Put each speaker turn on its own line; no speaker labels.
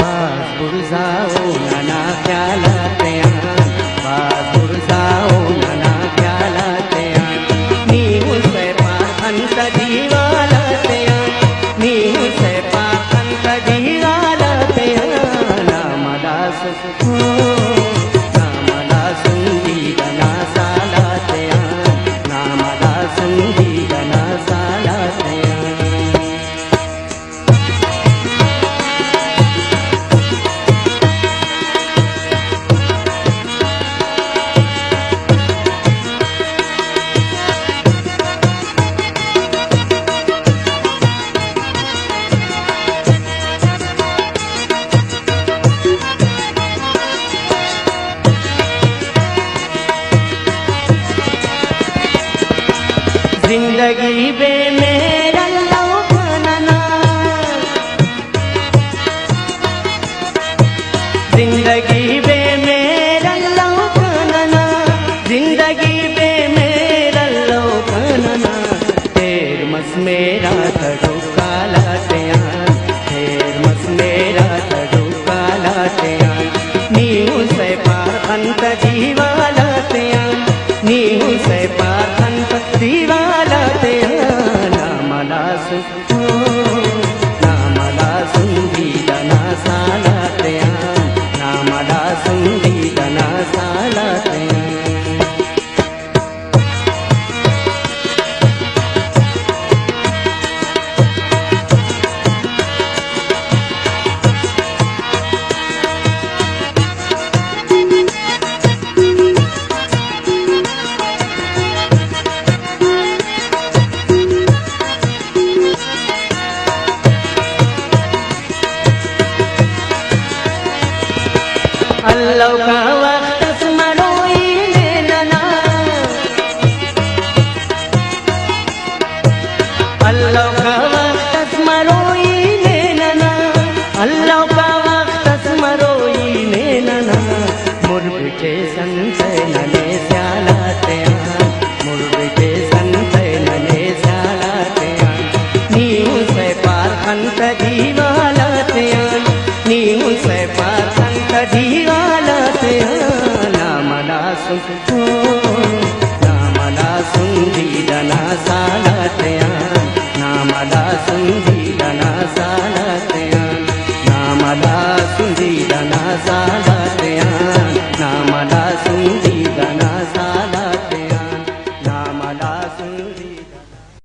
बाज बुरजाओ नाना ख्यालाते बाज बुरजाओ नाना ख्यालाते नीहू से पाखंत जीवालाते नीहू से पाखंत जीवालाते नामला नामला सुंदी गना सालाते नामला सुंदी गना सालाते जिंदगी बे मेरा लौकना जिंदगी बे मेरा लौकना जिंदगी बे मेरा लौकना तेर मस मेरा तड़ो कालाते तेर मस मेरा तड़ो कालाते नीहू से पाखंत जीवालाते नीहू से पाखंत जीवालाते नामला सुंदी दना सालाते नामला सुंदी दना सालाते अल्लाह का वक्त स्मरोई लेना अल्लाह का वक्त स्मरोई लेना अल्लाह का वक्त स्मरोई लेना मुर्बिटे संत नने स्यालाते मुर्बिटे संत नने स्यालाते नीहू से पाखंत जीवालाते नीहू से पाखंत जीवालाते नामला सुंदी दना सालाते